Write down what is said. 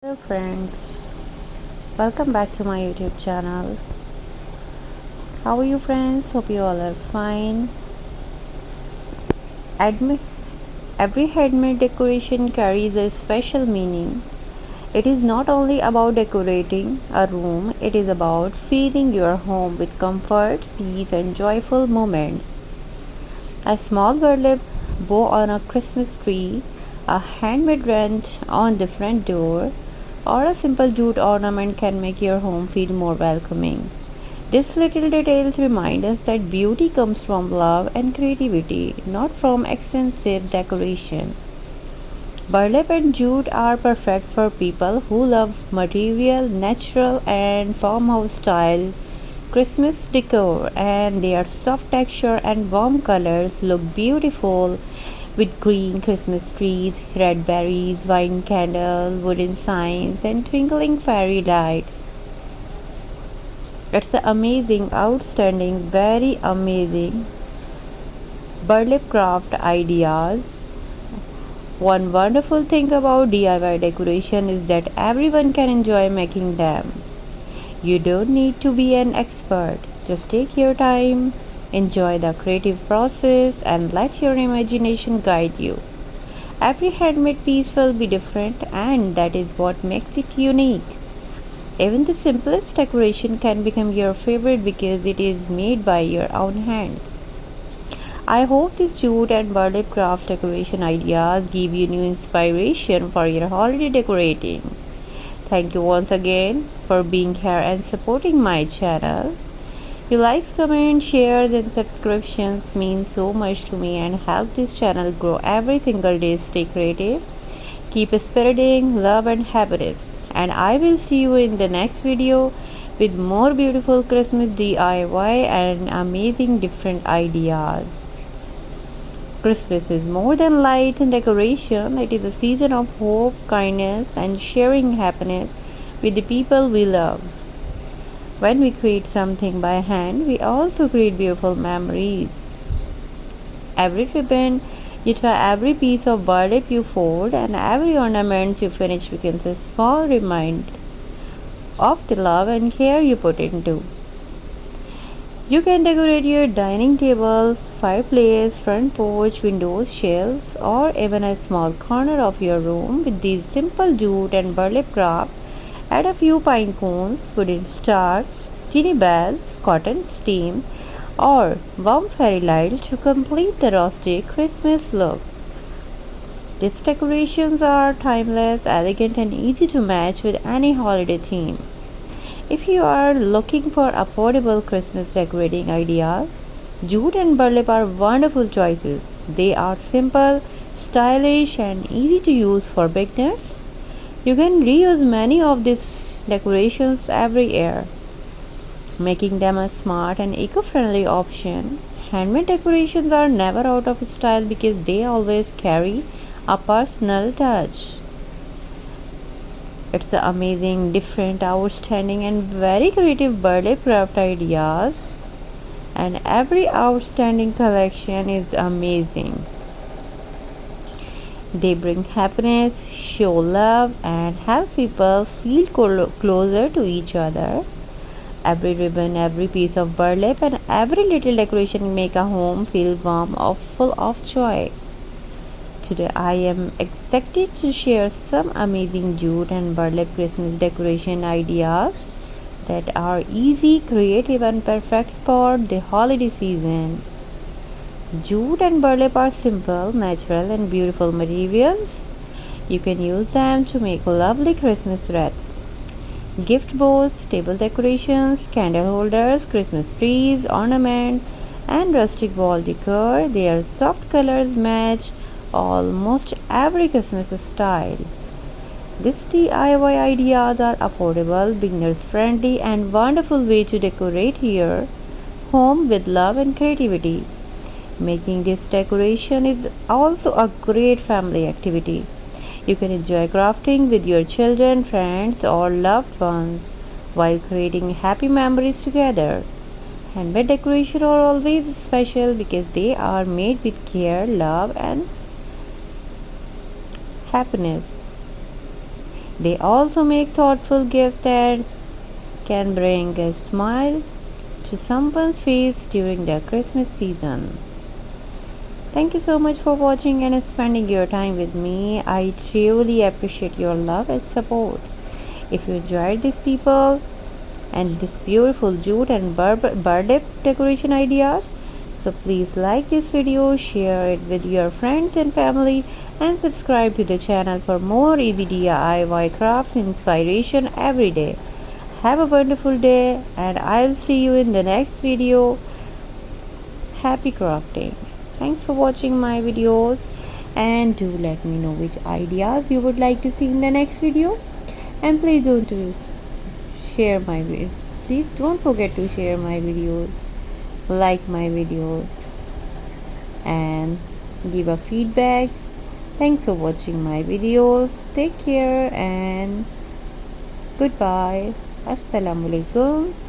Hello friends, welcome back to my YouTube channel. How are you friends? Hope you all are fine. Admi- every handmade decoration carries a special meaning. It is not only about decorating a room, it is about filling your home with comfort, peace and joyful moments. A small burlap bow on a Christmas tree, a handmade wreath on the front door, or a simple jute ornament can make your home feel more welcoming. These little details remind us that beauty comes from love and creativity, not from expensive decoration. Burlap and jute are perfect for people who love material, natural, and farmhouse style Christmas decor, and their soft texture and warm colors look beautiful with green Christmas trees, red berries, wine candles, wooden signs, and twinkling fairy lights. It's amazing, outstanding, very amazing burlap craft ideas. One wonderful thing about DIY decoration is that everyone can enjoy making them. You don't need to be an expert. Just take your time, enjoy the creative process, and let your imagination guide you. Every handmade piece will be different, and that is what makes it unique. Even the simplest decoration can become your favorite because it is made by your own hands. I hope these jute and burlap craft decoration ideas give you new inspiration for your holiday decorating. Thank you once again for being here and supporting my channel. Your likes, comments, shares, and subscriptions mean so much to me and help this channel grow every single day. Stay creative, keep spreading love and happiness. And I will see you in the next video with more beautiful Christmas DIY and amazing different ideas. Christmas is more than light and decoration. It is a season of hope, kindness, and sharing happiness with the people we love. When we create something by hand, we also create beautiful memories. Every ribbon you tie, every piece of burlap you fold, and every ornament you finish becomes a small reminder of the love and care you put into. You can decorate your dining table, fireplace, front porch, windows, shelves, or even a small corner of your room with these simple jute and burlap craft. Add a few pine cones, wooden stars, tiny bells, cotton steam, or warm fairy lights to complete the rustic Christmas look. These decorations are timeless, elegant, and easy to match with any holiday theme. If you are looking for affordable Christmas decorating ideas, jute and burlap are wonderful choices. They are simple, stylish, and easy to use for beginners. You can reuse many of these decorations every year, making them a smart and eco-friendly option. Handmade decorations are never out of style because they always carry a personal touch. It's amazing, different, outstanding, and very creative burlap craft ideas. And every outstanding collection is amazing. They bring happiness, show love, and help people feel closer to each other. Every ribbon, every piece of burlap, and every little decoration make a home feel warm or full of joy. Today I am excited to share some amazing jute and burlap Christmas decoration ideas that are easy, creative, and perfect for the holiday season. Jute and burlap are simple, natural, and beautiful materials. You can use them to make lovely Christmas wreaths, gift bows, table decorations, candle holders, Christmas trees, ornaments, and rustic wall decor. Their soft colors match almost every Christmas style. These DIY ideas are affordable, beginners friendly, and wonderful way to decorate your home with love and creativity. Making this decoration is also a great family activity. You can enjoy crafting with your children, friends, or loved ones while creating happy memories together. Handmade decorations are always special because they are made with care, love, and happiness. They also make thoughtful gifts that can bring a smile to someone's face during the Christmas season. Thank you so much for watching and spending your time with me. I truly appreciate your love and support. If you enjoyed these people and this beautiful jute and birthday decoration ideas, so please like this video, share it with your friends and family, and subscribe to the channel for more easy DIY crafts inspiration every day. Have a wonderful day, and I'll see you in the next video. Happy crafting. Thanks for watching my videos, and do let me know which ideas you would like to see in the next video. And please don't share my video. Please don't forget to share my videos, like my videos, and give a feedback. Thanks for watching my videos. Take care and goodbye. Assalamualaikum.